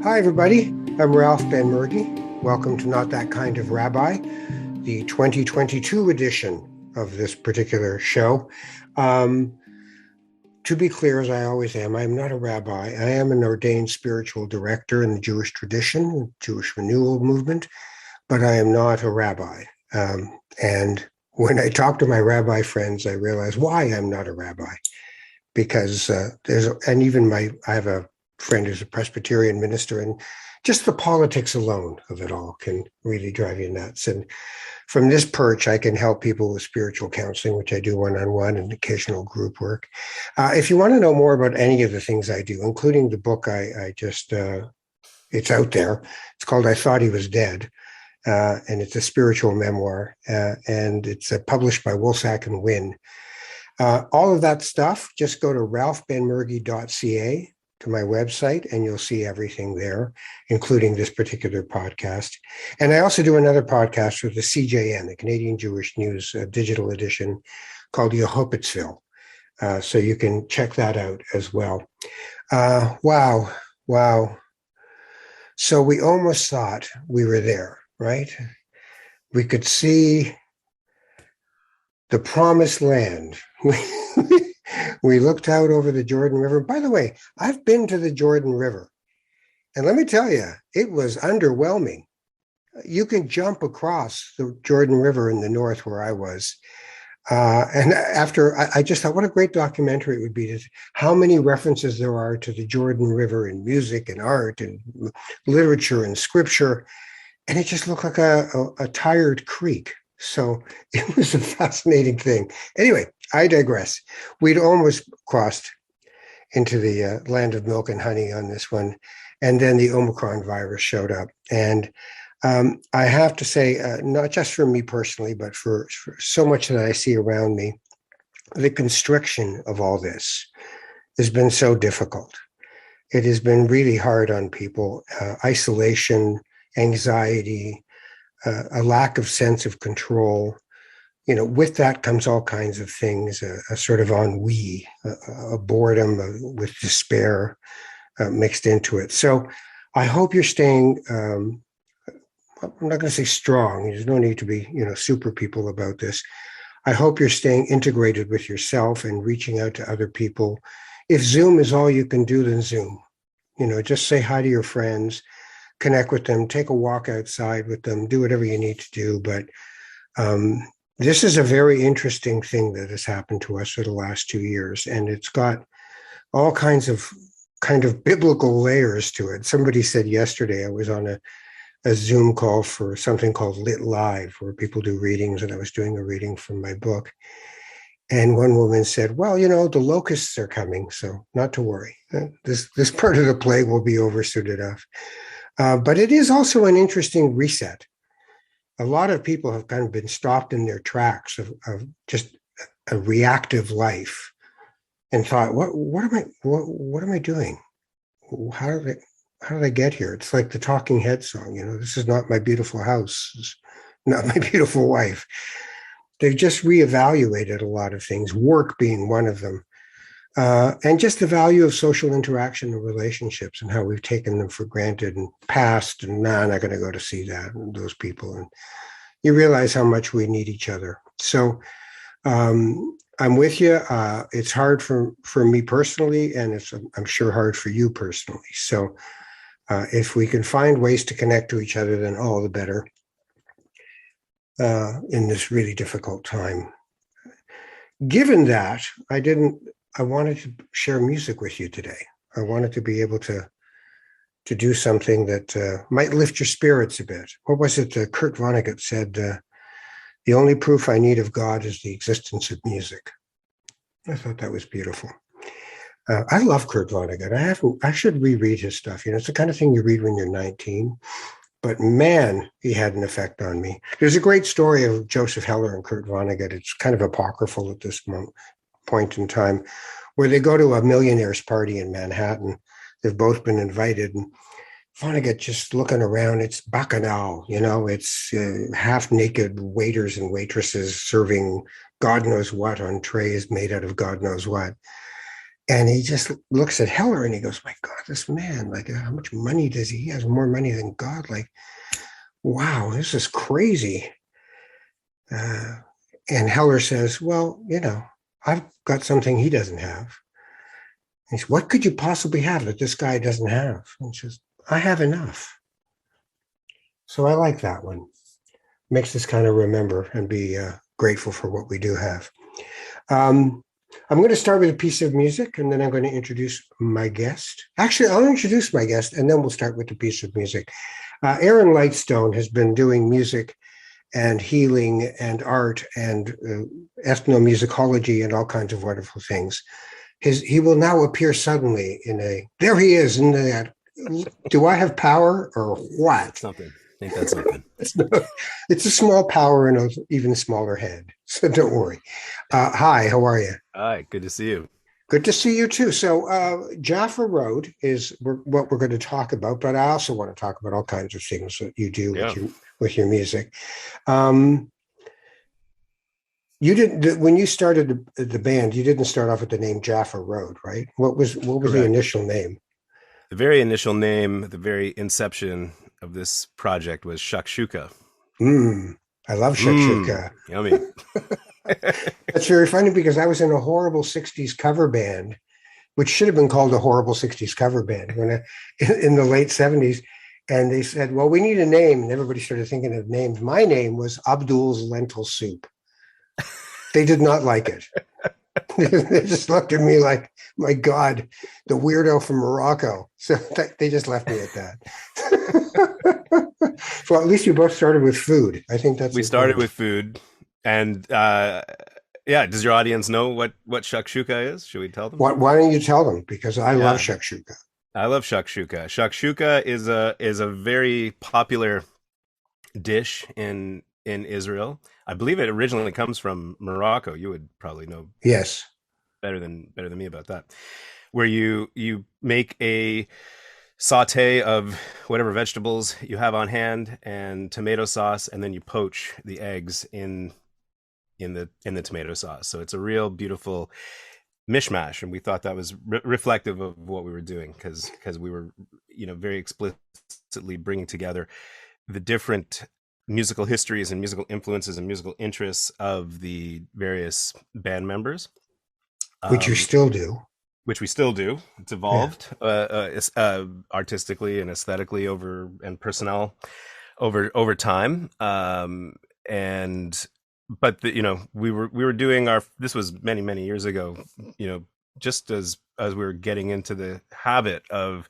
Hi, everybody. I'm Ralph Benmergui. Welcome to Not That Kind of Rabbi, the 2022 edition of this particular show. To be clear, as I always am, I'm not a rabbi. I am an ordained spiritual director in the Jewish tradition, Jewish renewal movement, but I am not a rabbi. And when I talk to my rabbi friends, I realize why I'm not a rabbi. Because I have a friend who's a Presbyterian minister, and just the politics alone of it all can really drive you nuts. And from this perch, I can help people with spiritual counseling, which I do one-on-one and occasional group work. If you want to know more about any of the things I do, including the book it's out there. It's called I Thought He Was Dead. And it's a spiritual memoir, and it's published by Woolsack and Wynne. All of that stuff, just go to ralphbenmergui.ca to my website, and you'll see everything there, including this particular podcast. And I also do another podcast with the CJN, the Canadian Jewish News digital edition, called Yehopitzville. So you can check that out as well. Wow. So we almost thought we were there, right? We could see the promised land. We looked out over the Jordan River. By the way, I've been to the Jordan River, and let me tell you, it was underwhelming. You can jump across the Jordan River in the north where I was. And after, I just thought, what a great documentary it would be, how many references there are to the Jordan River in music and art and literature and scripture. And it just looked like a tired creek. So it was a fascinating thing. Anyway, I digress. We'd almost crossed into the land of milk and honey on this one. And then the Omicron virus showed up. And I have to say, not just for me personally, but for so much that I see around me, the constriction of all this has been so difficult. It has been really hard on people. Isolation, anxiety, a lack of sense of control. With that comes all kinds of things, a sort of ennui, a boredom with despair mixed into it. So I hope you're staying, I'm not going to say strong. There's no need to be, super people about this. I hope you're staying integrated with yourself and reaching out to other people. If Zoom is all you can do, then Zoom. Just say hi to your friends, connect with them, take a walk outside with them, do whatever you need to do. But this is a very interesting thing that has happened to us for the last 2 years, and it's got all kinds of biblical layers to it. Somebody said yesterday, I was on a Zoom call for something called Lit Live, where people do readings, and I was doing a reading from my book. And one woman said, well, the locusts are coming, so not to worry. This part of the plague will be over soon enough. But it is also an interesting reset. A lot of people have kind of been stopped in their tracks of just a reactive life and thought, what am I doing? How did I get here? It's like the Talking Heads song, this is not my beautiful house, it's not my beautiful wife. They've just reevaluated a lot of things, work being one of them. And just the value of social interaction and relationships and how we've taken them for granted and passed and I'm not going to go to see those people. And you realize how much we need each other. So I'm with you. It's hard for me personally, and it's, I'm sure, hard for you personally. So if we can find ways to connect to each other, then all the better in this really difficult time. Given that, I wanted to share music with you today. I wanted to be able to do something that might lift your spirits a bit. What was it Kurt Vonnegut said? The only proof I need of God is the existence of music. I thought that was beautiful. I love Kurt Vonnegut. I should reread his stuff. It's the kind of thing you read when you're 19. But man, he had an effect on me. There's a great story of Joseph Heller and Kurt Vonnegut. It's kind of apocryphal at this point in time, where they go to a millionaire's party in Manhattan. They've both been invited, and Vonnegut just looking around. It's bacchanal, it's half-naked waiters and waitresses serving God knows what on trays made out of God knows what. And he just looks at Heller and he goes, "My God, this man, like, how much money does he? He has more money than God. Like, wow, this is crazy." Uh, and Heller says, "Well, I've got something he doesn't have." He says, "What could you possibly have that this guy doesn't have?" And he says, "I have enough." So I like that one. Makes us kind of remember and be grateful for what we do have. Um, I'm going to start with a piece of music and then I'm going to introduce my guest. Actually, I'll introduce my guest and then we'll start with the piece of music. Aaron Lightstone has been doing music and healing and art and ethnomusicology and all kinds of wonderful things. He will now appear suddenly in a, there he is in that. Do I have power or what? Something. Ain't that something? It's a small power in an even smaller head. So don't worry. Hi, how are you? All right, good to see you. Good to see you too. So Jaffa Road is what we're going to talk about, but I also want to talk about all kinds of things that you do Yeah, with your music. Um, you didn't when you started the band. You didn't start off with the name Jaffa Road, right? What was the correct. initial name? The very initial name, the very inception of this project was Shakshuka. I love Mmm, shakshuka. yummy. That's very funny because I was in a horrible '60s cover band, which should have been called a horrible '60s cover band in the late '70s. And they said, "Well, we need a name," and everybody started thinking of names. My name was Abdul's Lentil Soup. They did not like it. They just looked at me like, "My God, the weirdo from Morocco." So they just left me at that. Well, at least you both started with food. I think that's We started important. with food, and yeah, does your audience know what shakshuka is? Should we tell them? Why don't you tell them? Because I love Yeah, shakshuka. I love shakshuka. Shakshuka is a very popular dish in Israel. I believe it originally comes from Morocco. You would probably know Yes. better than me about that. Where you make a saute of whatever vegetables you have on hand and tomato sauce, and then you poach the eggs in the tomato sauce. So it's a real beautiful mishmash, and we thought that was reflective of what we were doing because we were very explicitly bringing together the different musical histories and musical influences and musical interests of the various band members, Which you um, still do. which we still do. It's Yeah. evolved artistically and aesthetically over and personnel over time. And but we were doing our this was many years ago. You know, just as we were getting into the habit of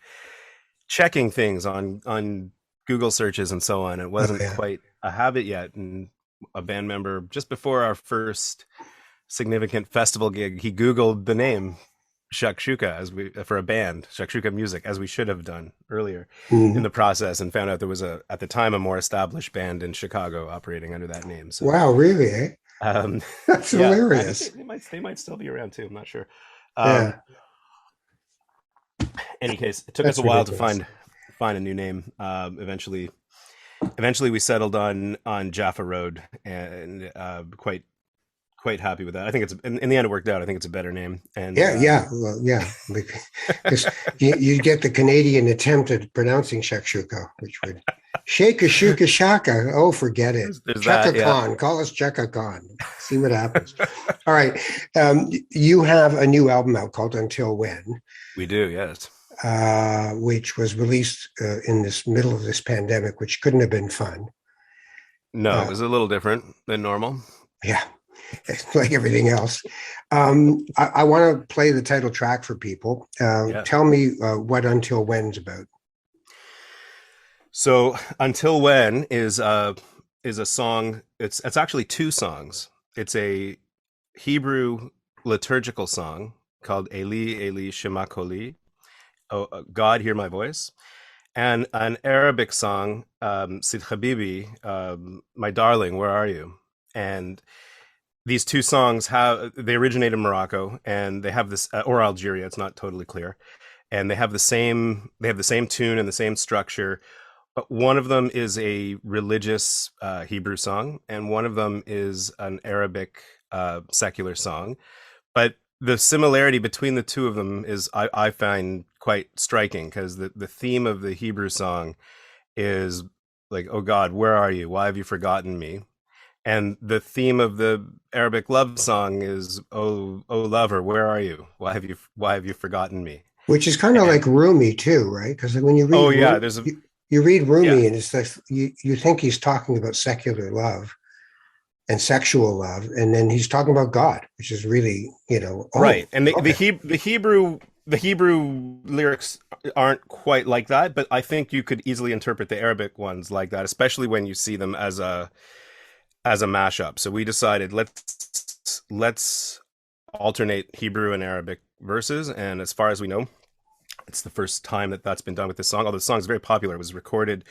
checking things on Google searches and so on. It Oh wasn't yeah. quite a habit yet, and a band member just before our first significant festival gig, he Googled the name Shakshuka as we for a band, Shakshuka Music, as we should have done earlier in Mm. the process, and found out there was at the time a more established band in Chicago operating under that name. So Wow, really? Eh? um, That's yeah, I think they, hilarious. they might they might still be around too. I'm not sure. Yeah, Um, any case, it took us a that's while to ridiculous. find a new name. Eventually we settled on Jaffa Road, and quite happy with that. I think it's in the end it worked out. I think it's a better name, and Yeah, yeah, well, yeah, because you get the Canadian attempt at pronouncing shakshuka, which would shake a shuka shaka. Oh, forget it. there's Chaka that. Yeah, Khan, call us Chaka Khan. See what happens. All right, you have a new album out called Until When, we do. Yes. which was released in this middle of this pandemic, which couldn't have been fun. No, it Uh, was a little different than normal. yeah, like everything else. I want to play the title track for people. Yeah. Tell me what Until When's about. So Until When is a song. It's actually two songs. It's a Hebrew liturgical song called Eli Eli Shema Koli. Oh, God, hear my voice, and an Arabic song, Sid Habibi, my darling, where are you? And these two songs they originate in Morocco, and they have this or Algeria. It's not totally clear, and they have the same tune and the same structure. But one of them is a religious Hebrew song, and one of them is an Arabic secular song. But the similarity between the two of them is I find quite striking, because the theme of the Hebrew song is like, oh God, where are you? Why have you forgotten me? And the theme of the Arabic love song is, oh lover, where are you? Why have you forgotten me? Which is kind of And like Rumi too, right? Because when you read oh yeah, there's a you read yeah. Rumi, and it's like you think he's talking about secular love and sexual love, and then he's talking about God, which is really, oh, Right, and okay. the Hebrew lyrics aren't quite like that, but I think you could easily interpret the Arabic ones like that, especially when you see them as a mashup. So we decided, let's alternate Hebrew and Arabic verses, and as far as we know, it's the first time that that's been done with this song. Although the song is very popular, it was recorded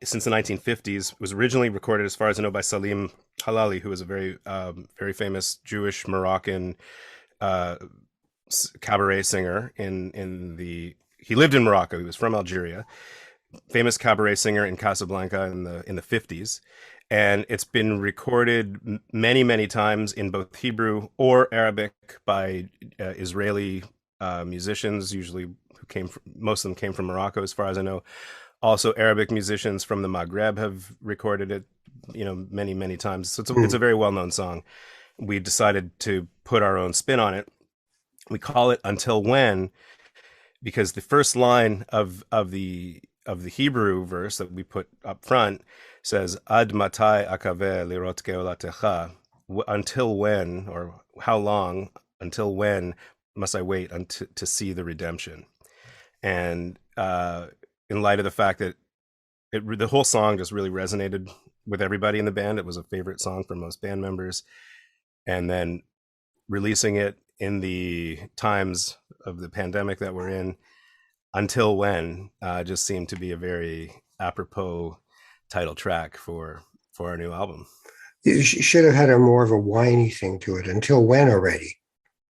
since the 1950s. It was originally recorded, as far as I know, by Salim Halali, who was a very famous Jewish Moroccan uh, cabaret singer he lived in Morocco. He was from Algeria. Famous cabaret singer in Casablanca in the 50s. And it's been recorded many times in both Hebrew or Arabic by Israeli musicians, usually most of them came from Morocco, as far as I know. Also, Arabic musicians from the Maghreb have recorded it, many times. So it's a very well-known song. We decided to put our own spin on it. We call it "Until When" because the first line of the Hebrew verse that we put up front says "Ad matai akaveh lirot geolatecha," until when, or how long, until when must I wait to see the redemption? And in light of the fact that the whole song just really resonated with everybody in the band, it was a favorite song for most band members. And then releasing it in the times of the pandemic that we're in, "Until When" just seemed to be a very apropos title track for our new album. You should have had a more of a whiny thing to it. Until when already?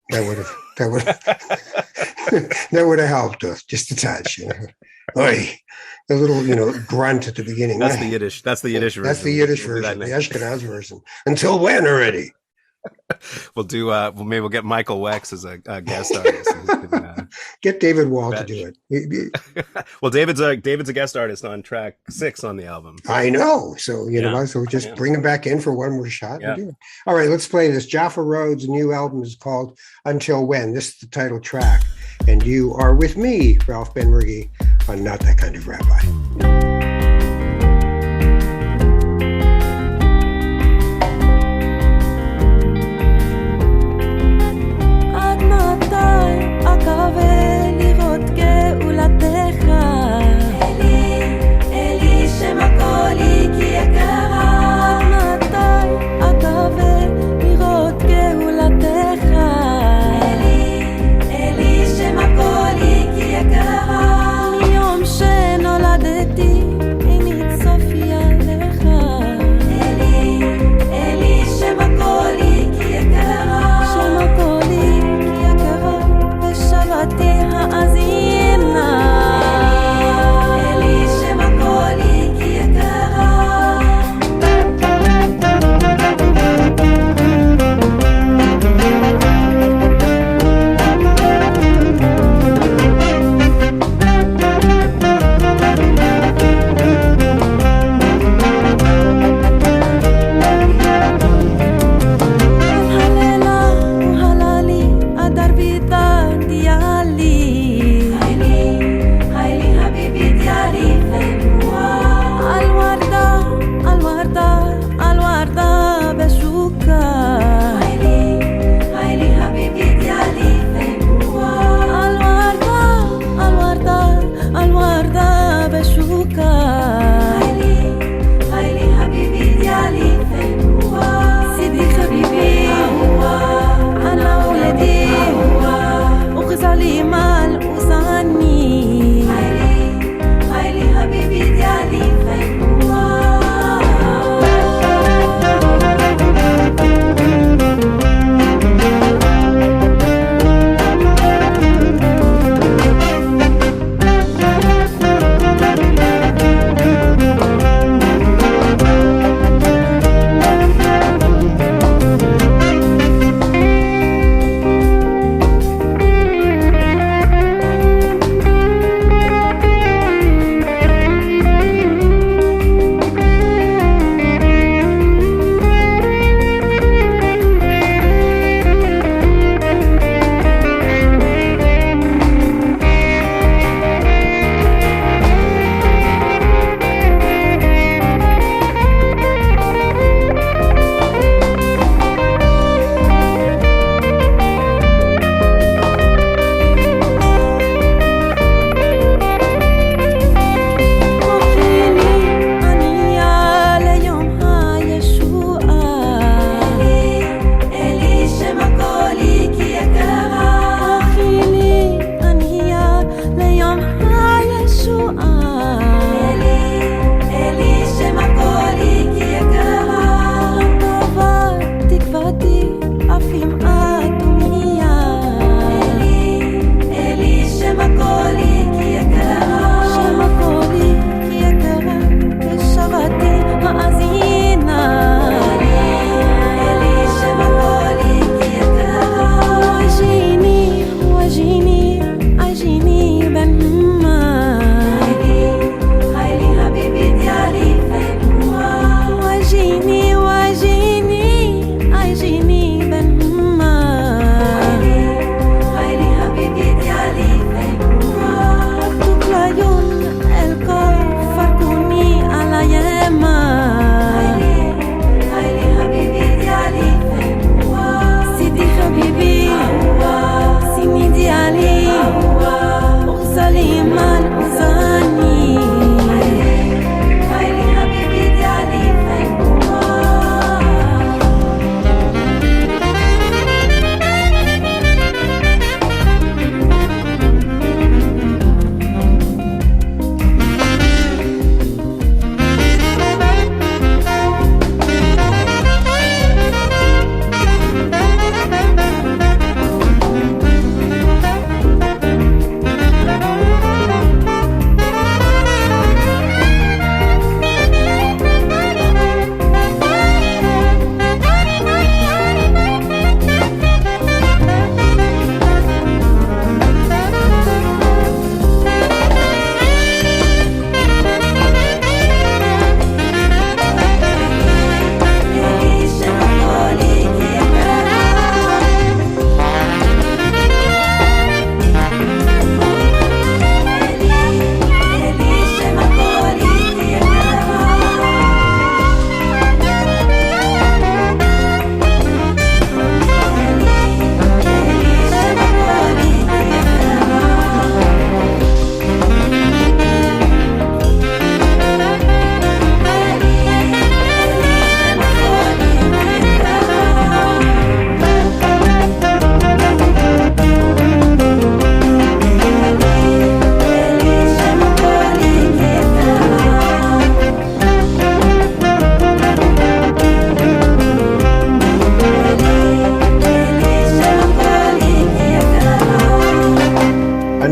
That would that would have helped us just a touch. Oy, a little grunt at the beginning. That's the Yiddish. That's the Yiddish version. That's the Yiddish version. The Ashkenaz version. Until when already? We'll do. Maybe we'll get Michael Wex as a guest artist. Get David Wall to do it. Well, David's a guest artist on track 6 on the album. I know. So so just bring him back in for one more shot. Yeah. And do it. All right, let's play this. Jaffa Road's new album is called "Until When." This is the title track, and you are with me, Ralph Ben-Mergi, on Not That Kind of Rabbi. יום שנולדתי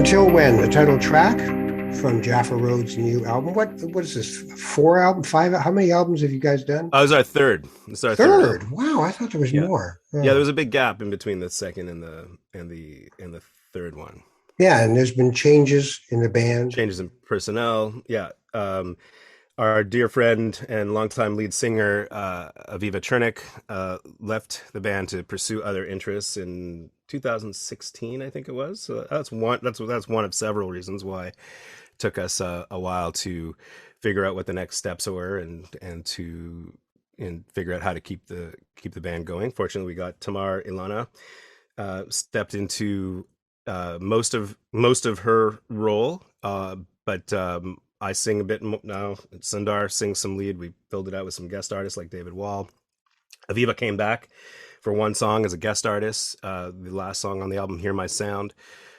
Until When, the title track from Jaffa Road's new album. What is this? Four album, five? How many albums have you guys done? Oh, it was our third. It's our third Third. album. Wow, I thought there was Yeah, more. yeah. There Oh. was a big gap in between the second and the third one. Yeah, and there's been changes in the band. Changes in personnel. Yeah. Our dear friend and longtime lead singer Aviva Chernik left the band to pursue other interests in 2016, I think it was. So that's one. That's one of several reasons why it took us a while to figure out what the next steps were and figure out how to keep the band going. Fortunately, we got Tamar Ilana stepped into most of her role, but I sing a bit now. Sundar sings some lead. We filled it out with some guest artists like David Wall. Aviva came back for one song as a guest artist. The last song on the album, "Hear My Sound."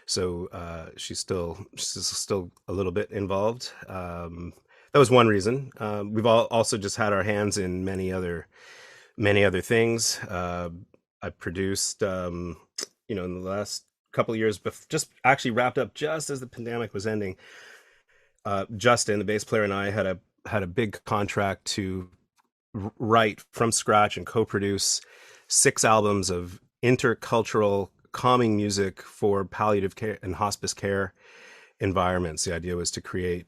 So she's still a little bit involved. That was one reason. We've also just had our hands in many other things. I produced, in the last couple of years, just actually wrapped up just as the pandemic was ending. Justin, the bass player, and I had a big contract to write from scratch and co-produce 6 albums of intercultural calming music for palliative care and hospice care environments. The idea was to create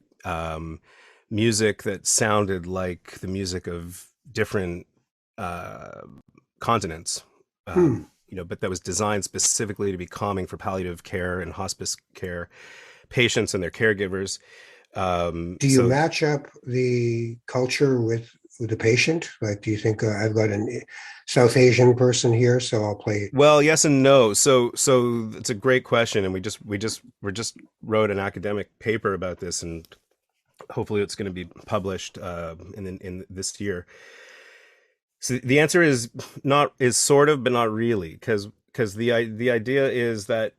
music that sounded like the music of different continents, Hmm. but that was designed specifically to be calming for palliative care and hospice care patients and their caregivers. Do you So match up the culture with the patient? Like, do you think I've got a South Asian person here, so I'll play? well, yes and no. So it's a great question, and we just wrote an academic paper about this, and hopefully it's going to be published in this year. So the answer is sort of, but not really, because the idea is that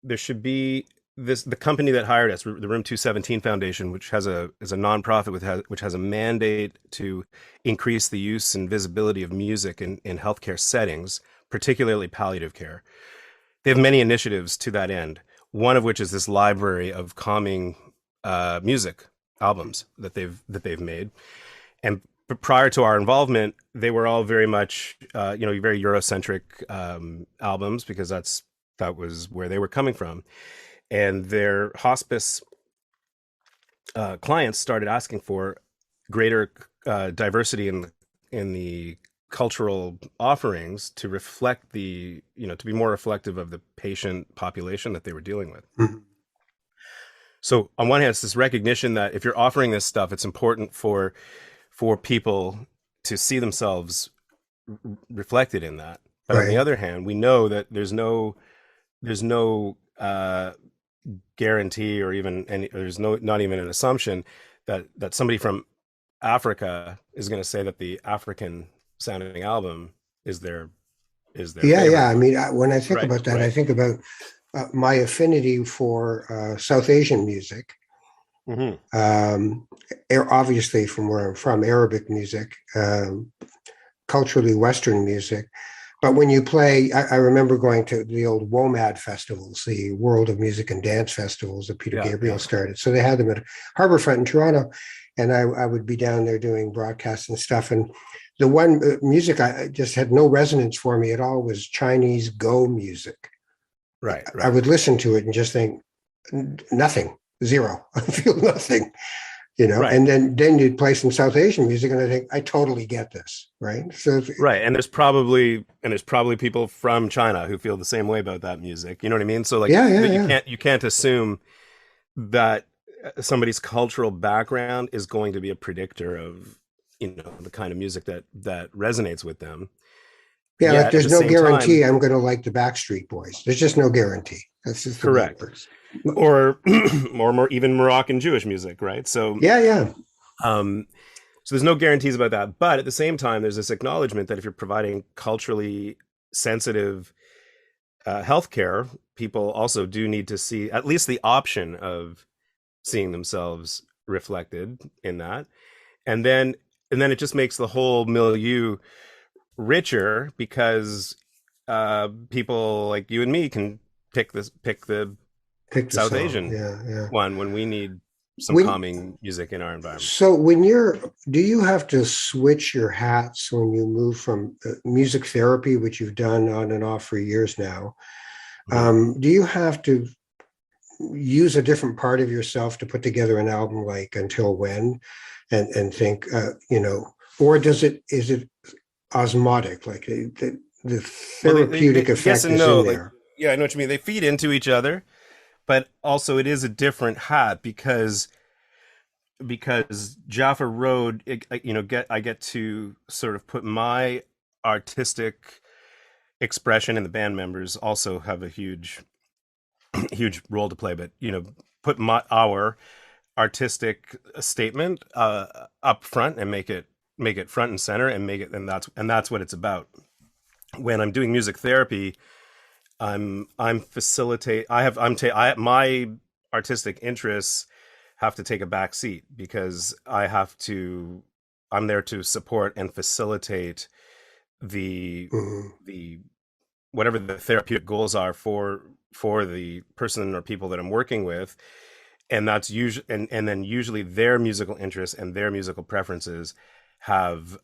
there should be the company that hired us, the Room 217 Foundation, which is a nonprofit which has a mandate to increase the use and visibility of music in healthcare settings, particularly palliative care. They have many initiatives to that end. One of which is this library of calming music albums that they've made. And prior to our involvement, they were all very much very Eurocentric albums, because that was where they were coming from. And their hospice clients started asking for greater diversity in the cultural offerings to reflect to be more reflective of the patient population that they were dealing with. Mhm. So on one hand, it's this recognition that if you're offering this stuff, it's important for people to see themselves reflected in that. But on the Right. other hand, we know that there's no guarantee, or even any, there's not even an assumption that somebody from Africa is going to say that the African sounding album is their Yeah, favorite yeah. I one. mean, when I think Right, about that, I right. think about my affinity for South Asian music. Hmm. Um, Obviously, from where I'm from, Arabic music, culturally Western music. But when you play, I remember going to the old WOMAD festivals, the World of Music and Dance festivals that Peter Yeah, Gabriel yeah. started. So they had them at Harbourfront in Toronto, and I would be down there doing broadcasts and stuff. And the one music I just had no resonance for me at all was Chinese Go music. Right, I right. would listen to it and just think nothing, zero. I feel nothing. Right. And then you'd play some South Asian music, and I think I totally get this, right? So Right. And there's probably people from China who feel the same way about that music. You know what I mean? So like yeah, yeah, that you yeah. can't assume that somebody's cultural background is going to be a predictor of the kind of music that resonates with them. Yeah, like Yet at there's the no same guarantee time, I'm going to like the Backstreet Boys. There's just no guarantee. That's just the way it correct. works. Or or more even Moroccan Jewish music, right? Yeah, yeah, Um so there's no guarantees about that, but at the same time there's this acknowledgement that if you're providing culturally sensitive healthcare, people also do need to see at least the option of seeing themselves reflected in that. And then and then it just makes the whole milieu richer, because people like you and me can pick the Picked a South song. Asian Yeah, yeah. one when we need some When calming music in our environment. so when you're, do you have to switch your hats when you move from music therapy, which you've done on and off for years now? Mhm. Do you have to use a different part of yourself to put together an album like Until When, and think, or is it osmotic, like the Well, therapeutic yes effect and is no. in Like, there? yeah, I know what you mean. They feed into each other, but also it is a different hat because Jaffa Road, I get to sort of put my artistic expression, and the band members also have a huge role to play. But put our artistic statement up front and make it front and center and make it, and that's what it's about. When I'm doing music therapy, I'm facilitate. I have I'm ta- I my artistic interests have to take a back seat because I'm there to support and facilitate the Mhm. the whatever the therapeutic goals are for the person or people that I'm working with, and that's usually and then usually their musical interests and their musical preferences have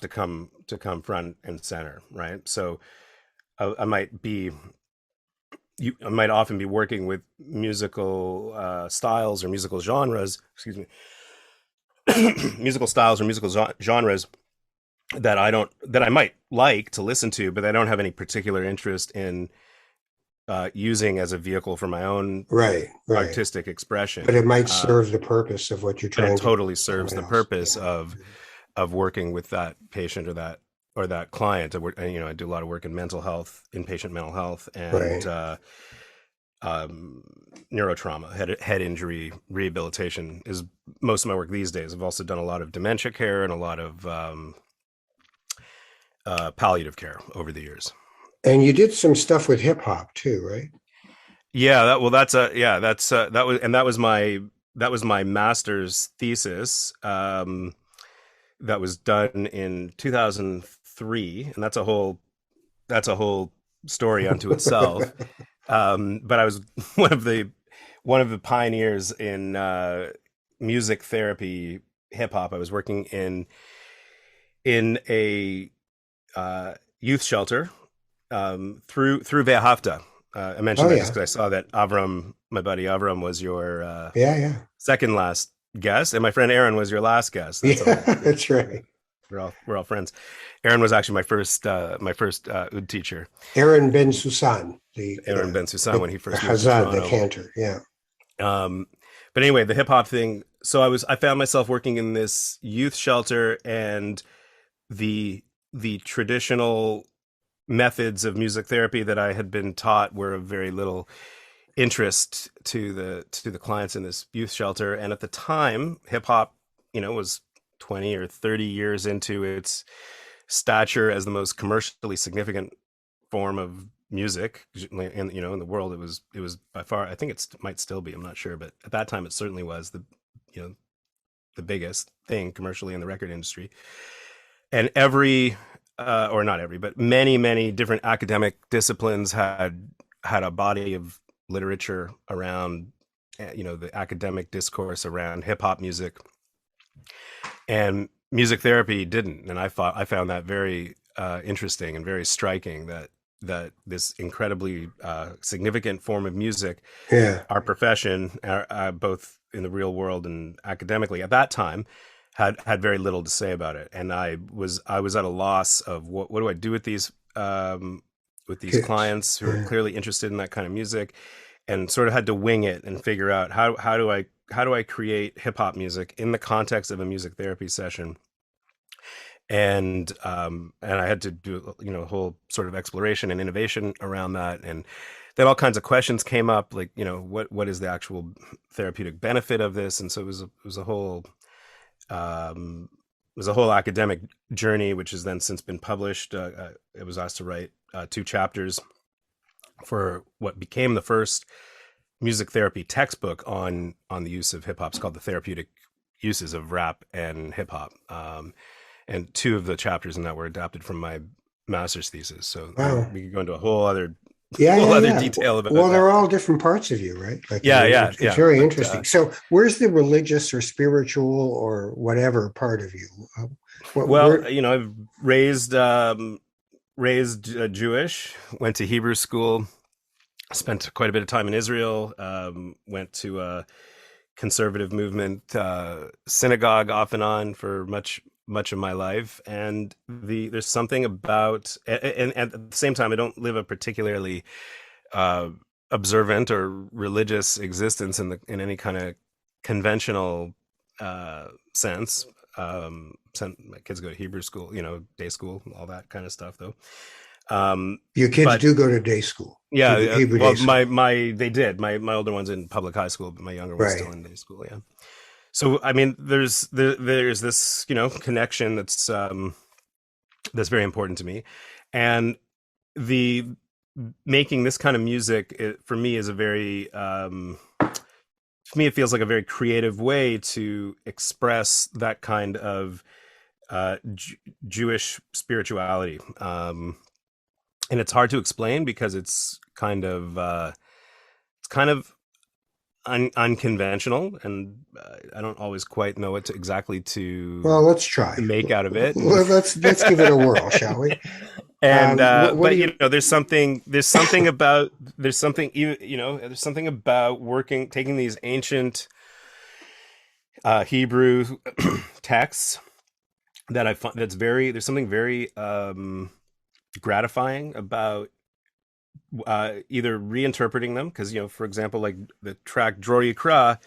to come front and center, right? So I might be I might often be working with musical styles or musical genres, excuse me, musical styles or musical genres that I might like to listen to, but I don't have any particular interest in using as a vehicle for my own Right, right. artistic But expression. it might serve the purpose of what you're But it trying to do totally with serves someone the else. purpose Yeah. of working with that patient or that client. I do a lot of work in mental health, inpatient mental health, and Right. um, neurotrauma, head injury rehabilitation is most of my work these days. I've also done a lot of dementia care and a lot of palliative care over the years. And you did some stuff with hip hop too, right? Yeah, that was my master's thesis. That was done in 2003, and that's a whole story unto itself. But I was one of the one of the pioneers in music therapy, hip hop. I was working in a youth shelter through Wehrhafta. I Oh mentioned that just yeah. because I saw that Avram, my buddy Avram, was your Yeah, yeah. second last guest, and my friend Aaron was your last guest. That's Yeah, all. that's right. We're all friends. Aaron was actually my first oud teacher, Aaron Ben Susan, the Aaron Ben Susan, when he the first moved to Hazan, the Toronto. cantor. Yeah. Um, but anyway, the hip hop thing. So I found myself working in this youth shelter, and the the traditional methods of music therapy that I had been taught were of very little interest to the clients in this youth shelter. And at the time, hip hop, was 20 or 30 years into its stature as the most commercially significant form of music in the world. It was by far, I think it might still be, I'm not sure, but at that time it certainly was you know the biggest thing commercially in the record industry. And or not every, but many different academic disciplines had a body of literature around the academic discourse around hip hop music, and music therapy didn't. And I found that very interesting and very striking, that this incredibly significant form of music, Yeah. our profession, both in the real world and academically at that time, had very little to say about it. And I was at a loss of what do I do with these Kids. clients who are Yeah. clearly interested in that kind of music, and sort of had to wing it and figure out how do I create hip hop music in the context of a music therapy session. And I had to do a whole sort of exploration and innovation around that. And then all kinds of questions came up, like, what is the actual therapeutic benefit of this? And so um, it was a whole academic journey, which has then since been published. It was asked to write 2 chapters for what became the first music therapy textbook on the use of hip hop. It's called The Therapeutic Uses of Rap and Hip Hop. And 2 of the chapters in that were adapted from my master's thesis. So Wow. we could go into a whole other Yeah, whole yeah, other yeah. detail about Well, that. they're all different parts of you, right? Like Yeah, yeah, it's yeah. very But interesting. So, where's the religious or spiritual or whatever part of you? well, Where? I've raised Jewish, went to Hebrew school, spent quite a bit of time in Israel, went to a conservative movement synagogue off and on for much of my life, and there's something about, and at the same time, I don't live a particularly uh, observant or religious existence in any kind of conventional sense. My kids go to Hebrew school, day school, all that kind of stuff, though. Your kids But do go to day school, yeah, Hebrew day well, school, they did. My older one's in public high school, but my younger one's right? still in day school. Yeah. So I mean, there's this connection that's very important to me, and the making this kind of music for me is a very to me it feels like a very creative way to express that kind of Jewish spirituality, and it's hard to explain because it's kind of unconventional, and I don't always quite know what to exactly Well, let's try. to make out of it. Let's give it a whirl, shall we? And What do but you? there's something about working taking these ancient Hebrew texts that I find that's very there's something very gratifying about either reinterpreting them, because for example, like the track Dror Yikra,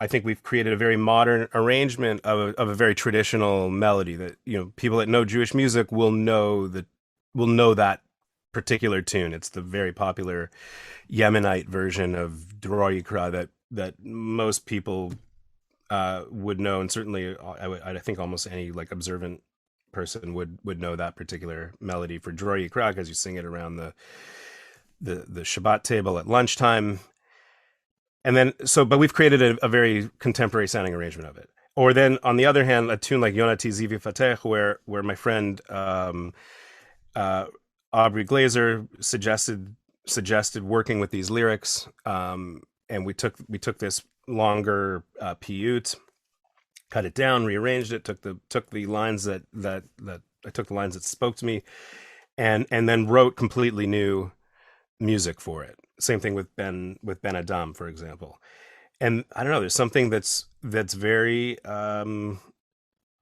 I think we've created a very modern arrangement of a very traditional melody that people that know Jewish music will know that particular tune. It's the very popular Yemenite version of Dror Yikra that most people would know, and certainly I think almost any like observant person would know that particular melody for Dror Yikra, because you sing it around the Shabbat table at lunchtime. And then but we've created a very contemporary sounding arrangement of it. Or then on the other hand, a tune like Yonati Zivi Fateh, where my friend uh, Aubrey Glazer suggested working with these lyrics, and we took this longer piyut, cut it down, rearranged it, took the lines that I took the lines that spoke to me, and then wrote completely new music for it. Same thing with Ben Adam, for example. And I don't know, there's something that's very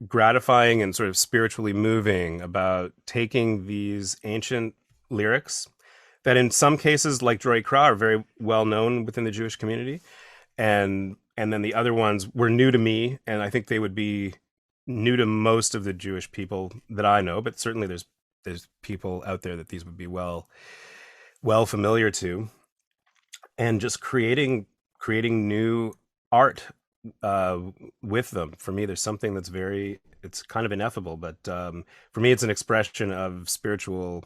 gratifying and sort of spiritually moving about taking these ancient lyrics that in some cases, like Dror Kra, are very well known within the Jewish community, and then the other ones were new to me, and I think they would be new to most of the Jewish people that I know, but certainly there's people out there that these would be well familiar to, and just creating new art uh, with them. For me, there's something that's very it's kind of ineffable, but for me, it's an expression of spiritual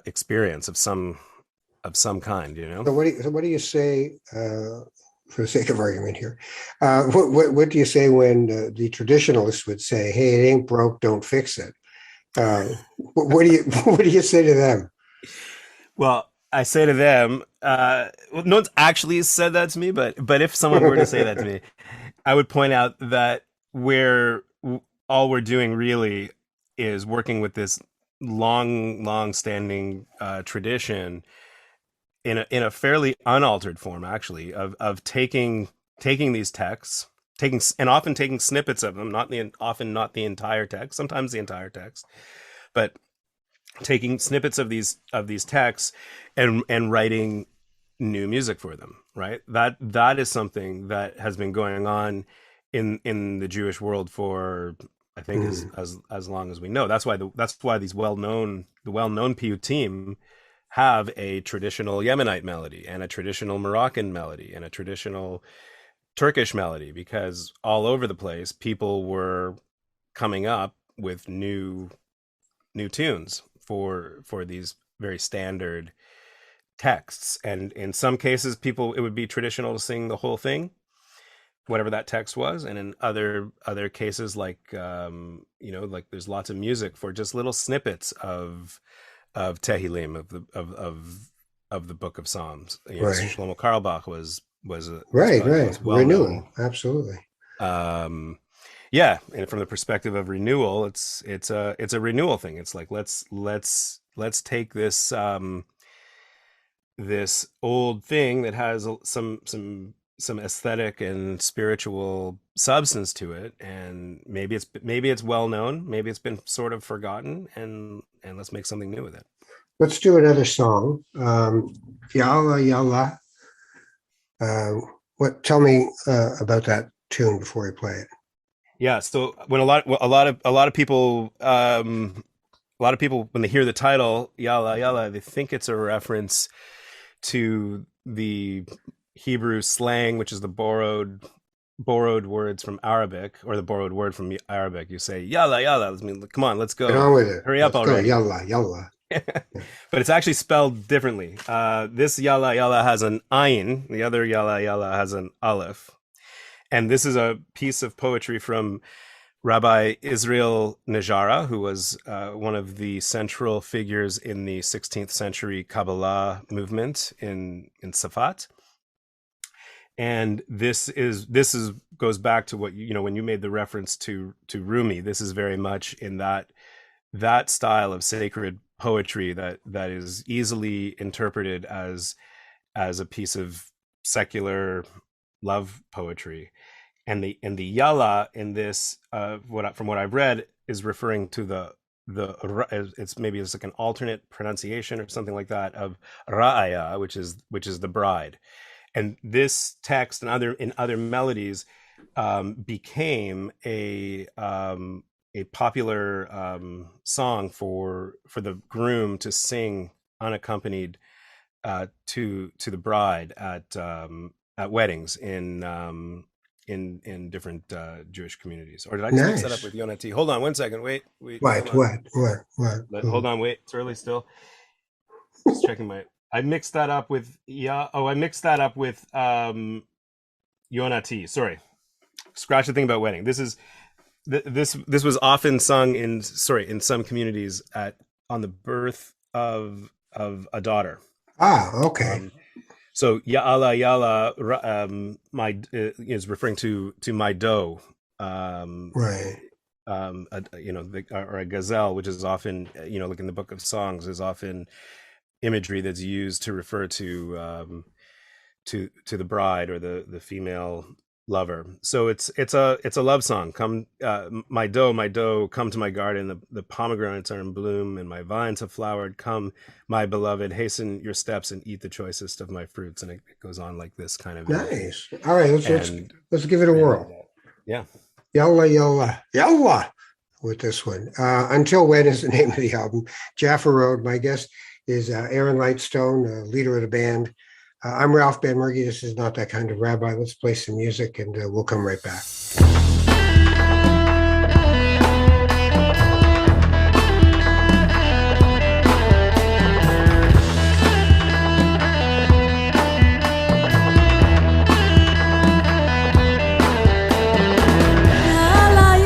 experience of some kind. So what do you say? For the sake of argument here, what do you say when the traditionalists would say, "Hey, it ain't broke, don't fix it"? What do you what do you say to them? Well, I say to them, well, no one's actually said that to me, but if someone were to say that to me, I would point out that all we're doing really is working with this long standing tradition in a fairly unaltered form, actually, of taking these texts, and often taking snippets of them, often not the entire text, sometimes the entire text, but taking snippets of these texts and writing new music for them. Right, that is something that has been going on in the Jewish world for, I think, Hmm. as long as we know. That's why the well known PU team have a traditional Yemenite melody and a traditional Moroccan melody and a traditional Turkish melody, because all over the place people were coming up with new tunes for these very standard texts. And in some cases, people it would be traditional to sing the whole thing, whatever that text was, and in other cases, like like there's lots of music for just little snippets Tehillim, of the Book of Psalms. You know, Right. Shlomo Carlebach was Right. probably the Right. most well known. Renewal. Absolutely. Yeah, and from the perspective of renewal, it's a renewal thing. It's like let's take this this old thing that has some aesthetic and spiritual substance to it, and maybe it's well known, maybe it's been sort of forgotten, and let's make something new with it. Let's do another song. Yalla Yalla. What? Tell me about that tune before we play it. Yeah, so when a lot of people when they hear the title Yalla Yalla, they think it's a reference to the Hebrew slang, which is the borrowed words from Arabic, or the borrowed word from Arabic. You say Yalla Yalla, I mean, come on, let's Get go, on with it. hurry up Let's go. already. Yalla Yalla. But it's actually spelled differently. This Yalla Yalla has an ayin, the other Yalla Yalla has an aleph. And this is a piece of poetry from Rabbi Israel Najara, who was one of the central figures in the 16th century Kabbalah movement in Safat. And this goes back to what you know when you made the reference to Rumi. This is very much in that style of sacred poetry that is easily interpreted as a piece of secular love poetry. And the yalla in this, from what I've read, is referring to it's like an alternate pronunciation or something like that of ra'aya, which is the bride. And this text and other melodies became a popular song for the groom to sing unaccompanied to the bride at weddings in different Jewish communities. Or did I just mix that up Nice. with Yonati? Hold on one second. Wait. What? Hold on. What? Hold on. Wait. It's early still. Just checking I mixed that up with Yonati. Sorry. Scratch the thing about wedding. This was often sung in some communities on the birth of a daughter. Okay. So Ya'ala Yala is referring to my doe, Right. or a gazelle, which is often like in the Book of Songs, is often imagery that's used to refer to the bride or the female lover. So it's a love song. Come, my doe, come to my garden. The pomegranates are in bloom and my vines have flowered. Come, my beloved, hasten your steps and eat the choicest of my fruits. And it goes on like this kind of. Nice. All right, let's give it a whirl. Yeah. Yalla Yalla Yalla with this one. Until When is the name of the album. Jaffa Road. My guest is Aaron Lightstone, leader of the band. I'm Ralph Benmergui. This is Not That Kind of Rabbi. Let's play some music and we'll come right back. Yalla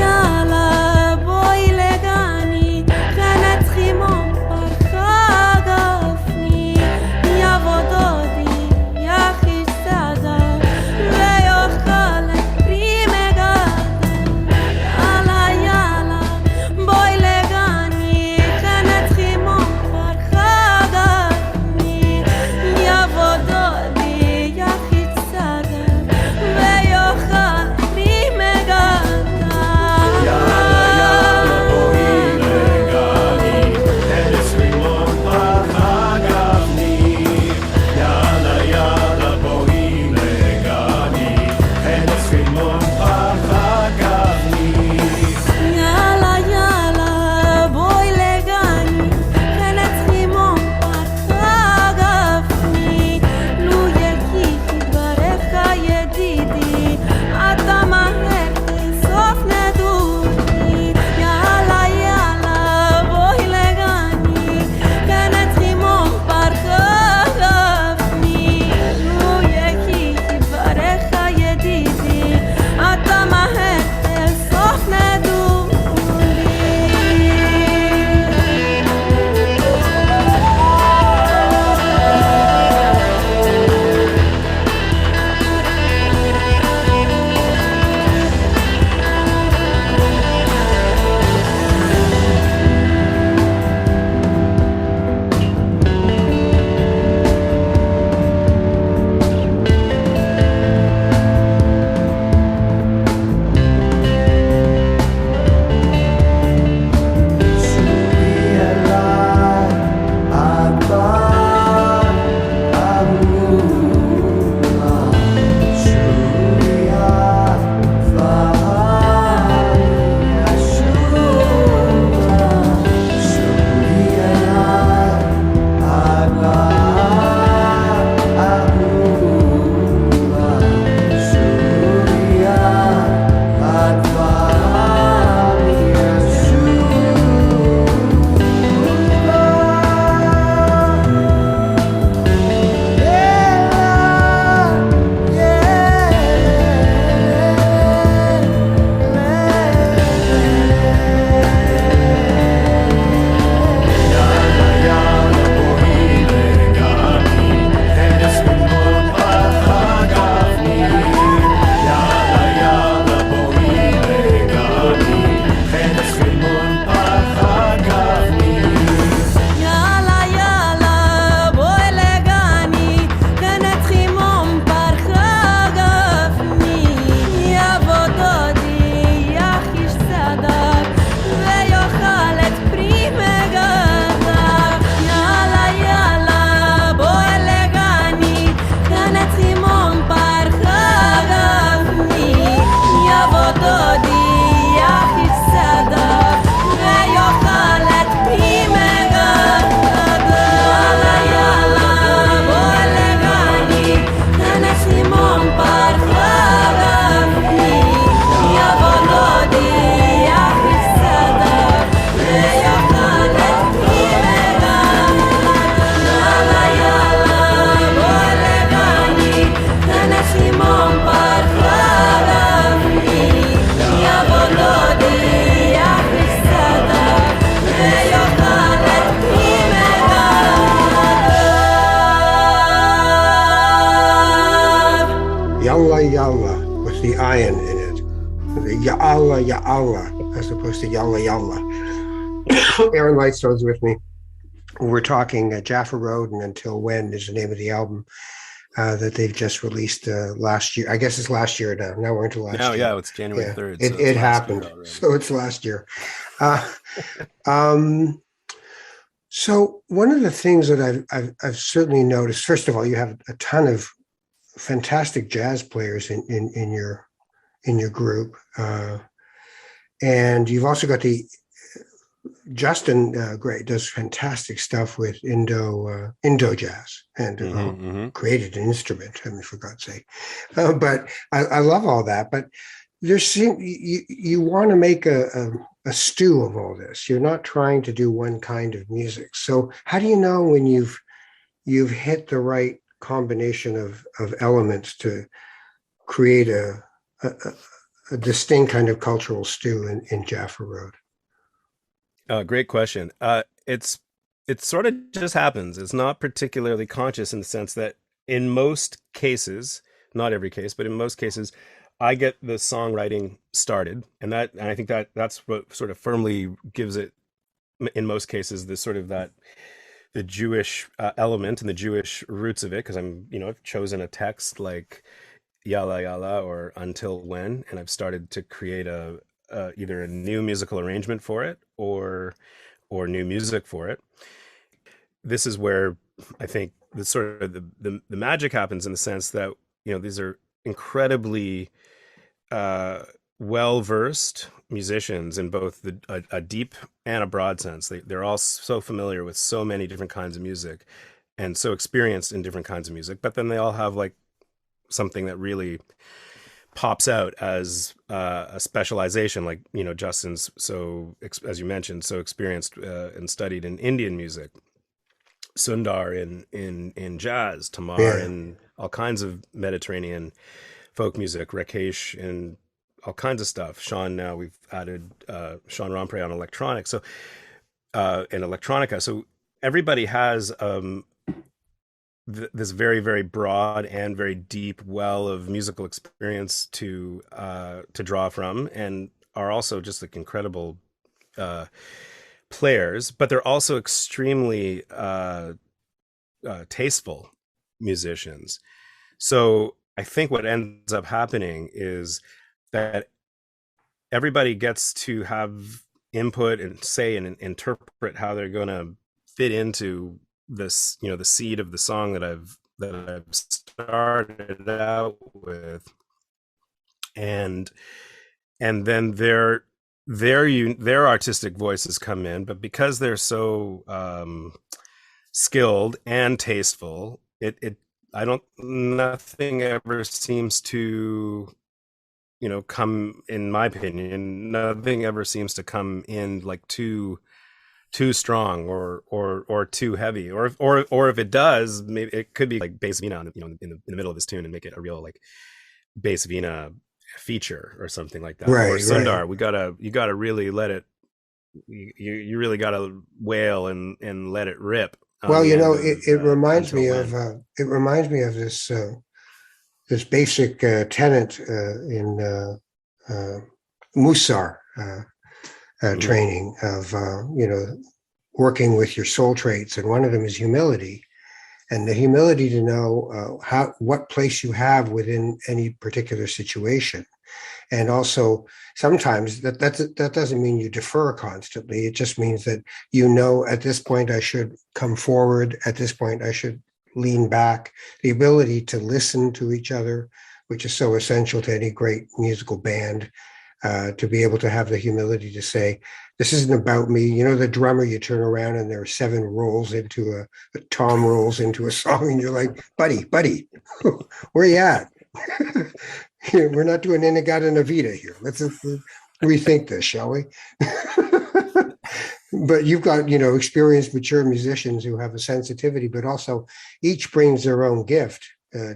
Allah with the ayin in it. The Ya Allah, Ya Allah, as opposed to Yalla Yalla. Aaron Lightstone's with me. We're talking Jaffa Road and Until When is the name of the album that they've just released last year. I guess it's last year now. Now we're into last Now, year. yeah, it's January Yeah, 3rd, it, so it's it last year happened. already. So it's last year. Uh, um, so one of the things that I've certainly noticed, first of all, you have a ton of fantastic jazz players in your group, and you've also got the Justin Gray does fantastic stuff with Indo jazz and created an instrument. I mean, for God's sake, but I love all that. But you want to make a stew of all this. You're not trying to do one kind of music. So how do you know when you've hit the right combination of elements to create a distinct kind of cultural stew in Jaffa Road? Great question. It sort of just happens. It's not particularly conscious in the sense that in most cases, not every case, but in most cases, I get the songwriting started, and I think that's what sort of firmly gives it, in most cases, the sort of that the Jewish element and the Jewish roots of it, because I've chosen a text like Yalla Yalla or Until When, and I've started to create either a new musical arrangement for it or new music for it. This is where I think the sort of the magic happens, in the sense that these are incredibly well versed musicians in both a deep and a broad sense. They're all so familiar with so many different kinds of music and so experienced in different kinds of music, but then they all have like something that really pops out as a specialization. Like Justin's, so as you mentioned, so experienced and studied in Indian music, Sundar in jazz, Tamar in all kinds of Mediterranean folk music, Rakesh in all kinds of stuff. Sean, now we've added Sean Rompre on electronics, so in electronica. So everybody has this very, very broad and very deep well of musical experience to draw from, and are also just like incredible players, but they're also extremely tasteful musicians. So I think what ends up happening is that everybody gets to have input and say and interpret how they're going to fit into this, the seed of the song that I've started out with, and then their artistic voices come in. But because they're so skilled and tasteful, nothing ever seems to come, in my opinion, nothing ever seems to come in like too strong or too heavy, or if it does, maybe it could be like bass vina in the middle of this tune and make it a real like bass vina feature or something like that. Right, or Sundar, right. you gotta really let it, you really gotta wail and let it rip on Well, the end it, of it reminds Until me of When. this basic tenet in Musar training of working with your soul traits, and one of them is humility, and the humility to know what place you have within any particular situation. And also, sometimes that doesn't mean you defer constantly. It just means that at this point I should come forward, at this point I should lean back. The ability to listen to each other, which is so essential to any great musical band, to be able to have the humility to say, this isn't about me. The drummer, you turn around and there are 7 rolls into a tom rolls into a song, and you're like, buddy, where you at? We're not doing Inagata Navita here. Let's rethink this, shall we? But you've got, experienced, mature musicians who have a sensitivity, but also each brings their own gift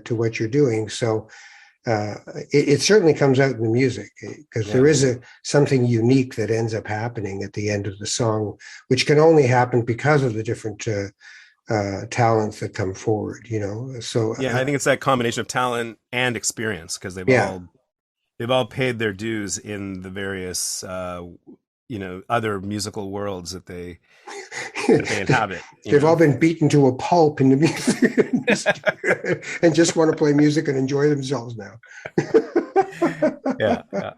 to what you're doing. So it certainly comes out in the music, because there is something unique that ends up happening at the end of the song, which can only happen because of the different talents that come forward, So Yeah, I think it's that combination of talent and experience because yeah, they've all paid their dues in the various other musical worlds that they inhabit. You they've all know. been beaten to a pulp in the music industry and just want to play music and enjoy themselves now. Yeah, yeah.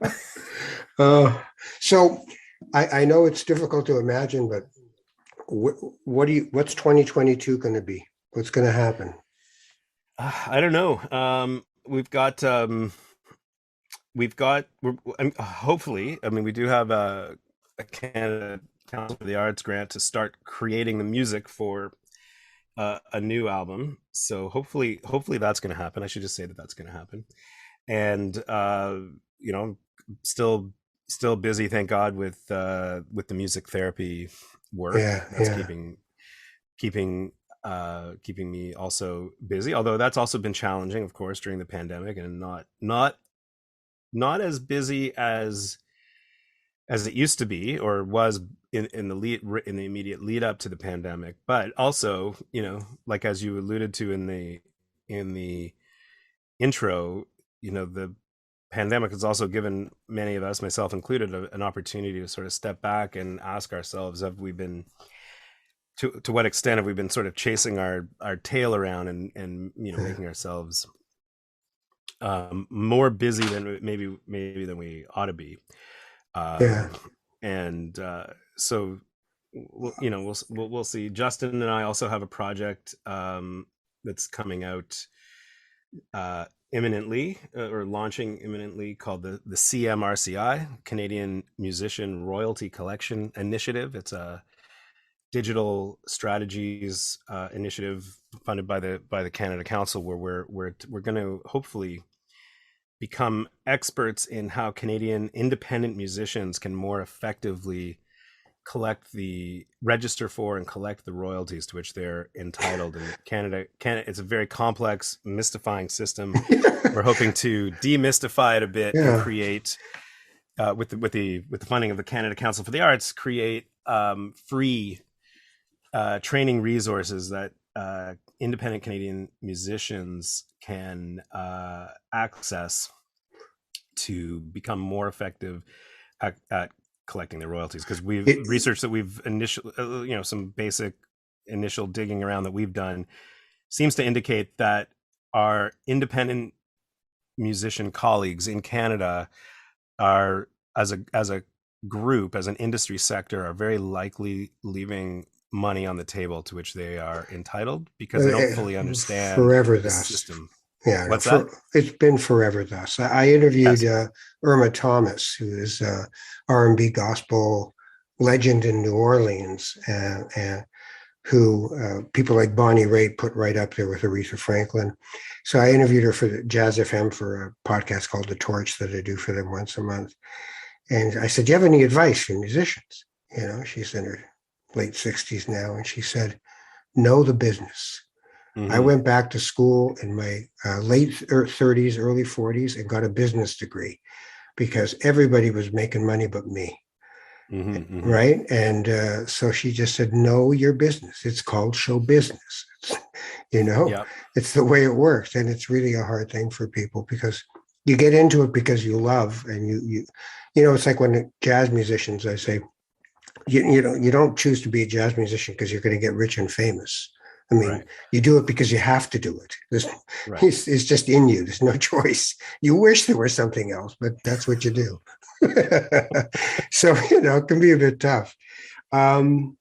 uh, so I know it's difficult to imagine, but what's 2022 going to be? What's going to happen? I don't know. Hopefully, I mean, we do have a Canada Council for the Arts grant to start creating the music for a new album. So hopefully that's going to happen. I should just say that that's going to happen. And you know, still still busy, thank God, with the music therapy work. Yeah, That's yeah, keeping me also busy. Although that's also been challenging, of course, during the pandemic, and not as busy as it used to be or was in the immediate lead up to the pandemic. But also, like as you alluded to in the intro, the pandemic has also given many of us, myself included, an opportunity to sort of step back and ask ourselves, have we been to what extent have we been sort of chasing our tail around and making ourselves more busy than maybe than we ought to be. yeah, um, and so we'll see. Justin and I also have a project that's coming out imminently, or launching imminently, called the CMRCI, Canadian Musician Royalty Collection Initiative. It's a digital strategies initiative funded by the Canada Council, where we're going to hopefully become experts in how Canadian independent musicians can more effectively register for and collect the royalties to which they're entitled in Canada. It's a very complex, mystifying system. We're hoping to demystify it a bit and yeah, create, with the funding of the Canada Council for the Arts, create free training resources that independent Canadian musicians can access to become more effective at collecting the royalties. Because we've it, researched that we've some basic initial digging around that we've done seems to indicate that our independent musician colleagues in Canada are, as a group, as an industry sector, are very likely leaving money on the table to which they are entitled because they don't fully understand forever the thus. system. Yeah, no, What's that? it's been forever thus. I interviewed Yes. Irma Thomas, who is R&B gospel legend in New Orleans, and who people like Bonnie Raitt put right up there with Aretha Franklin. So I interviewed her for Jazz FM for a podcast called The Torch that I do for them once a month. And I said, "Do you have any advice for musicians?" She's in her late 60s now, and she said, "Know the business." I Mm-hmm. went back to school in my late 30s, early 40s, and got a business degree because everybody was making money but me. Mm-hmm. Mm-hmm. Right. And so she just said, know your business. It's called show business. You know, Yeah. it's the way it works. And it's really a hard thing for people because you get into it because you love, and it's like when jazz musicians, I say, you don't choose to be a jazz musician because you're going to get rich and famous. I mean, Right. you do it because you have to do it. Right. It's just in you. There's no choice. You wish there was something else, but that's what you do. So, it can be a bit tough. Um,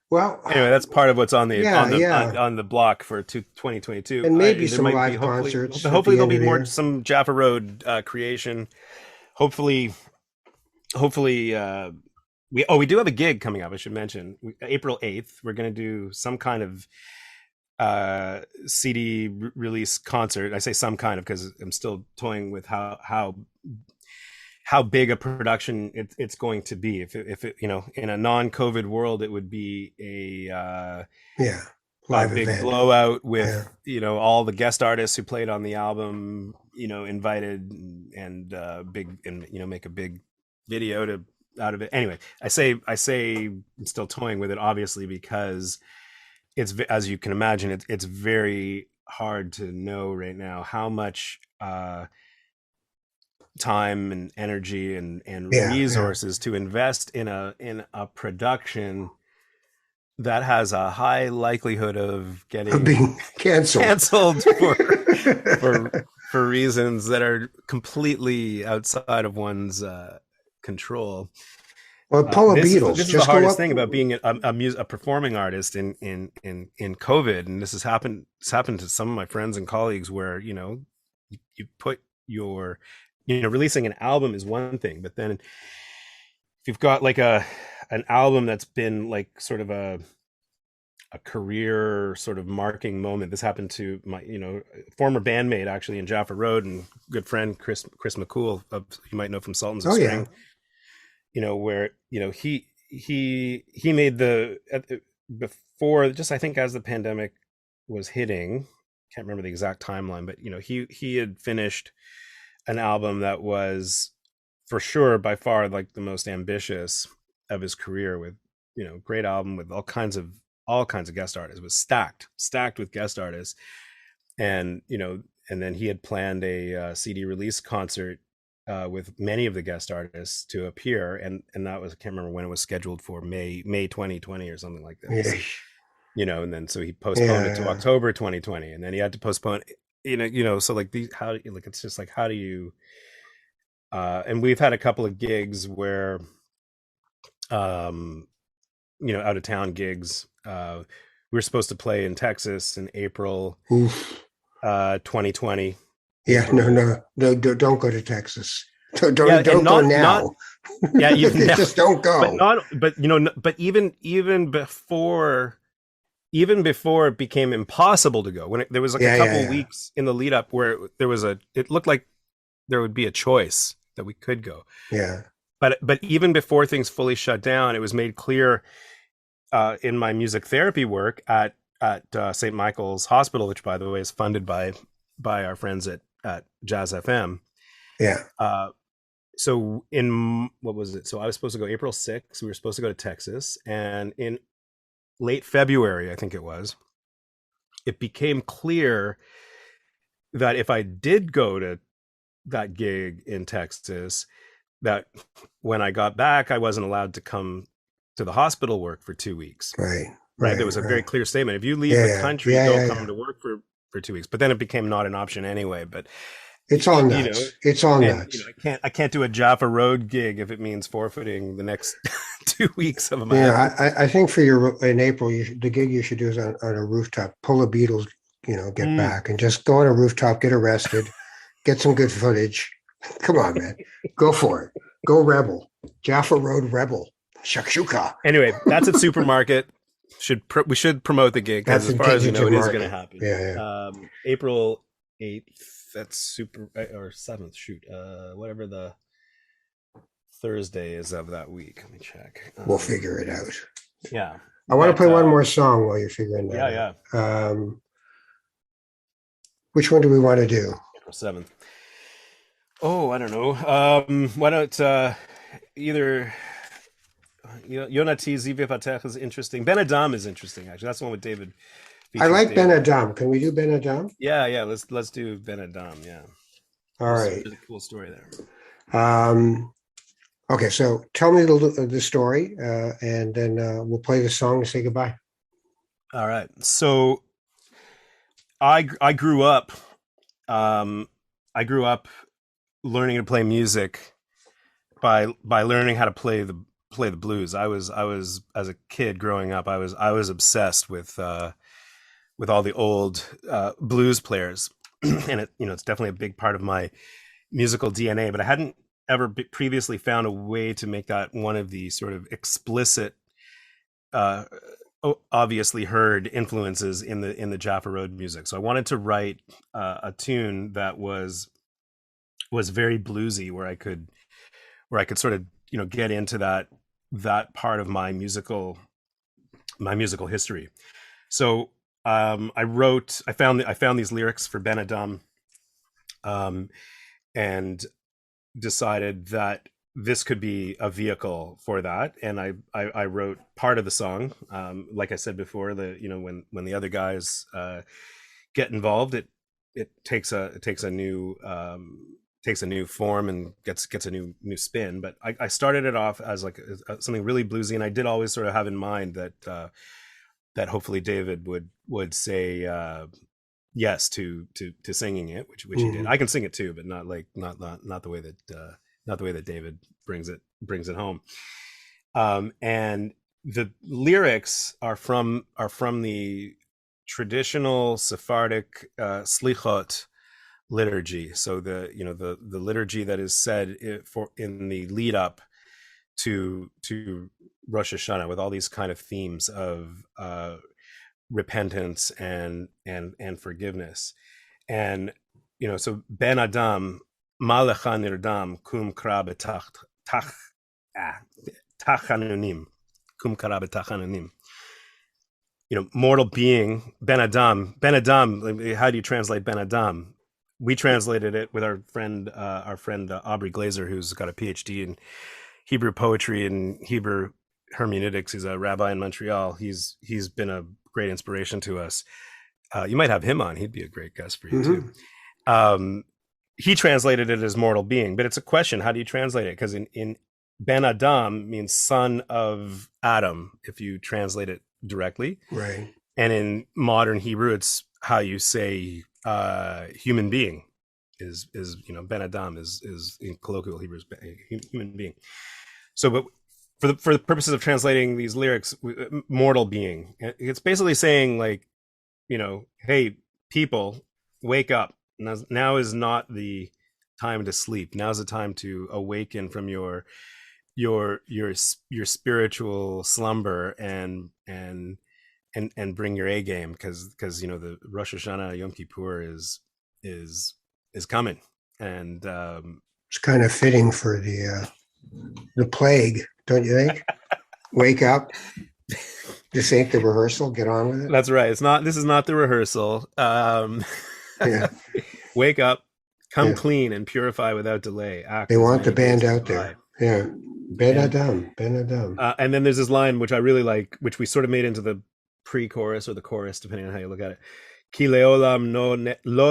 well, Anyway, that's part of what's on the yeah, yeah. on the block for 2022. And maybe There some might be, live hopefully, concerts at hopefully the there'll end be of the more, year. some Jaffa Road creation. Hopefully, hopefully we do have a gig coming up. I should mention, April 8th. We're going to do some kind of CD release concert. I say some kind of because I'm still toying with how big a production it's going to be. If it, in a non-COVID world, it would be Yeah, a live big event. blowout with Yeah, all the guest artists who played on the album, invited, and big, and make a big video to out of it. Anyway, I say I'm still toying with it, obviously, because as you can imagine, it's very hard to know right now how much time and energy and Yeah, yeah. resources to invest in a production that has a high likelihood of Of getting being canceled. canceled for for reasons that are completely outside of one's control. Well, Paula This is Beatles, this is the just go hardest up. thing about being a performing artist in COVID, and this has happened. It's happened to some of my friends and colleagues where you put your releasing an album is one thing, but then if you've got like a an album that's been like sort of a career sort of marking moment. This happened to my, former bandmate actually in Jaffa Road and good friend Chris McCool, you might know from Sultans of Oh yeah. String. Where he made before, just I think as the pandemic was hitting, can't remember the exact timeline, but he had finished an album that was for sure by far like the most ambitious of his career, with great album with all kinds of guest artists. It was stacked with guest artists, and and then he had planned a CD release concert with many of the guest artists to appear, and that was, I can't remember when it was scheduled for, May 2020 or something like Yeah. this. And then so he postponed it to Yeah. October 2020, and then he had to postpone. So like these, how like it's just like how do you? And we've had a couple of gigs where, um, out of town gigs. We were supposed to play in Texas in April Oof. 2020. Yeah. No, April. no, no. Don't go to Texas. Don't Yeah, don't, and don't go not now. yeah, even now, Just don't but go. not but but even before it became impossible to go, when there was like a Yeah, yeah, couple yeah, weeks in the lead up where it looked like there would be a choice that we could go. yeah. But even before things fully shut down, it was made clear in my music therapy work at St. Michael's Hospital, which by the way is funded by our friends at Jazz FM. Yeah. Uh, so in what was it? So I was supposed to go April 6th. We were supposed to go to Texas, and in late February, I think it became clear that if I did go to that gig in Texas, that when I got back, I wasn't allowed to come to the hospital work for 2 weeks. Right. Right. There Right. was a very Right. clear statement. If you leave Yeah. the Yeah. country, Yeah. don't Yeah. come Yeah. to work for 2 weeks. But then it became not an option anyway. But It's all you know, nuts. It's all and nuts. I can't do a Jaffa Road gig if it means forfeiting the next 2 weeks of my Yeah. I think for your in April, the gig you should do is on a rooftop. Pull the Beatles. Get Mm. back and just go on a rooftop. Get arrested. Get some good footage. Come on, man. Go for it. Go rebel. Jaffa Road rebel. Shakshuka. Anyway, that's at Supermarket. We should promote the gig because That's as a far as we know, Kensington it is going to Market. happen. Yeah. Yeah. April 8th. That's super or 7th. Shoot, whatever the Thursday is of that week. Let me check. We'll figure it out. Yeah, I want to but play one more song while you're figuring yeah, that yeah. out. Which one do we want to do? April 7th. Oh, I don't know. Why don't either Yonati Zivivatech is interesting. Ben Adam is interesting, actually. That's the one with David, I features like Ben David. Adam. Can we do Ben Adam? Yeah. Let's do Ben Adam. Yeah. All There's a right. really cool story there. Okay, so tell me the story, and then we'll play the song to say goodbye. All right. So I grew up. Um, I grew up learning to play music by learning how to play the blues. I was as a kid growing up. I was obsessed with all the old blues players, and it's definitely a big part of my musical DNA. But I hadn't ever previously found a way to make that one of the sort of explicit, uh, obviously heard influences in the Jaffa Road music. So I wanted to write a tune that was very bluesy, where I could sort of get into that part of my musical history. So I found these lyrics for Ben Adam, and decided that this could be a vehicle for that, and I wrote part of the song. Like I said before, when the other guys get involved, it takes a new form and gets a new spin. But I started it off as like something really bluesy, and I did always sort of have in mind that hopefully David would say yes to singing it, which he did. I can sing it too, but not the way that David brings it home. And the lyrics are from the traditional Sephardic slichot liturgy. So the liturgy that is said in the lead up to Rosh Hashanah, with all these kind of themes of repentance and forgiveness. And so Ben Adam Malecha nirdam kum kara tachanunim kum kara betachanunim. Mortal being, Ben Adam. How do you translate Ben Adam? We translated it with our friend Aubrey Glazer, who's got a PhD in Hebrew poetry and Hebrew hermeneutics. He's a rabbi in Montreal. He's been a great inspiration to us. You might have him on. He'd be a great guest for you too. He translated it as mortal being, but it's a question. How do you translate it? Because in Ben Adam means son of Adam, if you translate it directly. Right. And in modern Hebrew, it's how you say human being is Ben Adam is in colloquial Hebrew is human being. So, but for the purposes of translating these lyrics, mortal being, it's basically saying like, hey, people, wake up. Now is not the time to sleep. Now's the time to awaken from your spiritual slumber and bring your A game, because the Rosh Hashanah Yom Kippur is coming, and it's kind of fitting for the plague, don't you think? Wake up. This ain't the rehearsal. Get on with it. That's right. This is not the rehearsal. Yeah. Wake up, come clean and purify without delay. They want the band out there. Yeah. Ben Adam. And then there's this line which I really like, which we sort of made into the pre-chorus or the chorus, depending on how you look at it. Ki leolam lo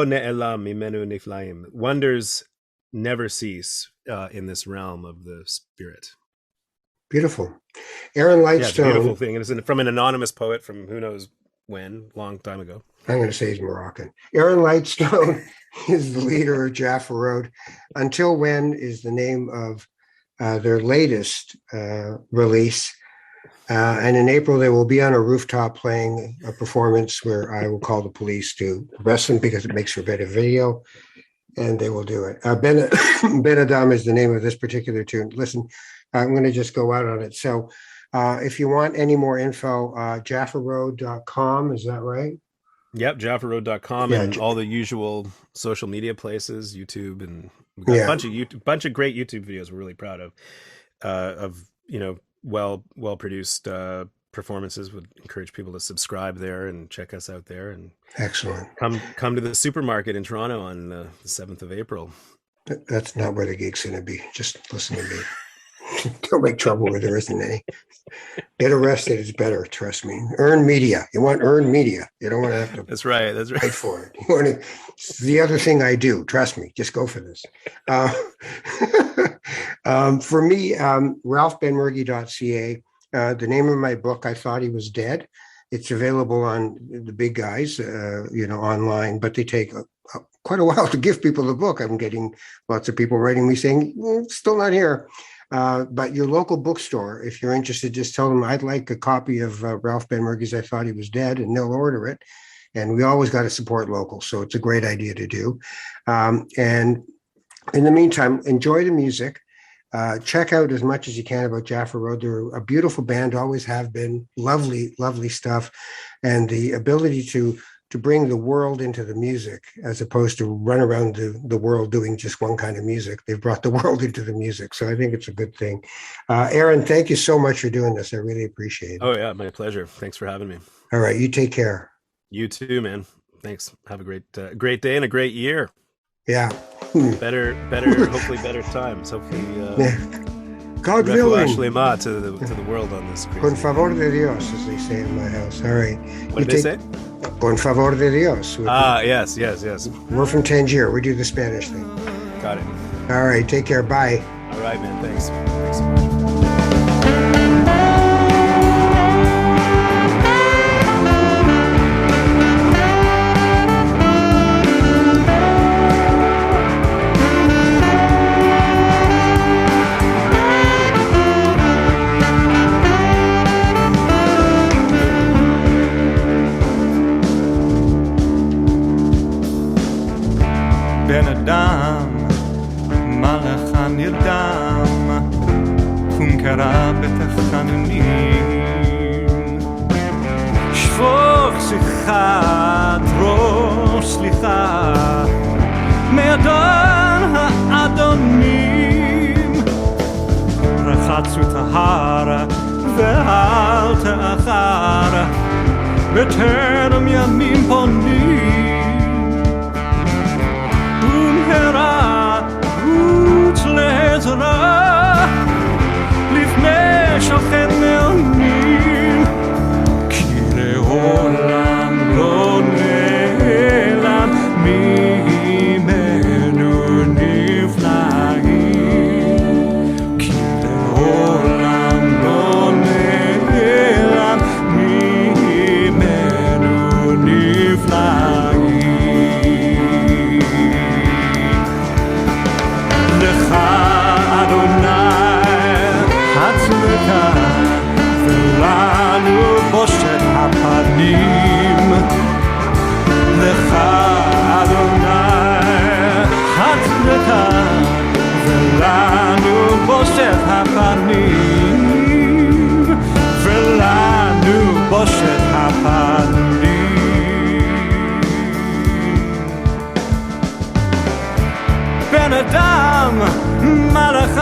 ne'elam mimenu niflaim. Wonders never cease in this realm of the spirit. Beautiful. Aaron Lightstone. Yeah, beautiful thing. And it's from an anonymous poet from who knows when, long time ago. I'm going to say he's Moroccan. Aaron Lightstone is the leader of Jaffa Road. Until When is the name of their latest release. And in April, they will be on a rooftop playing a performance where I will call the police to arrest them because it makes for better video. And they will do it. Ben Adam is the name of this particular tune. Listen, I'm going to just go out on it. So if you want any more info, jaffaroad.com, is that right? Yep, jaffaroad.com and all the usual social media places, YouTube, and we've got a bunch of great YouTube videos we're really proud of well produced performances. Would encourage people to subscribe there and check us out there, and excellent. Come to the supermarket in Toronto on the 7th of April. That's not where the gig's going to be. Just listen to me. Don't make trouble where there isn't any. Get arrested is better, trust me. Earn media. You want earned media. You don't want to have to. That's right. Fight for it. You want to. It's the other thing I do. Trust me. Just go for this. For me, ralphbenmergy.ca. The name of my book, I Thought He Was Dead. It's available on the big guys, online, but they take quite a while to give people the book. I'm getting lots of people writing me saying, still not here. But your local bookstore, if you're interested, just tell them I'd like a copy of Ralph Benmergy's I Thought He Was Dead, and they'll order it. And we always got to support local, so it's a great idea to do. And in the meantime, enjoy the music. Check out as much as you can about Jaffa Road. They're a beautiful band, always have been. Lovely, lovely stuff. And the ability to bring the world into the music as opposed to run around the world doing just one kind of music. They've brought the world into the music. So I think it's a good thing. Aaron, thank you so much for doing this. I really appreciate it. Oh, yeah, my pleasure. Thanks for having me. All right. You take care. You too, man. Thanks. Have a great day and a great year. Yeah. Better, hopefully better times. Hopefully. God Refuah willing. Shlema to the world on this Con crazy. favor de Dios, as they say in my house. All right. What did they say? Con favor de Dios. Yes. We're from Tangier. We do the Spanish thing. Got it. All right. Take care. Bye. All right, man. Thanks so much. בן אדם, מה לך נרדם? קום קרא בתחנונים, שפוך שיחת ראש סליחה מאדון האדונים. רחצו את ההר ואל תאחר, בטרם ימים פונים. ומהרה רוץ לעזרה לפני שוכן מעונים, כי לעולם לא נעלם ממנו נפלאים, כי לעולם לא נעלם ממנו נפלאים. לך אדוני הצדקה ולנו בושת הפנים. לך אדוני הצדקה ולנו בושת הפנים, ולנו בושת הפנים. בן אדם, מה לך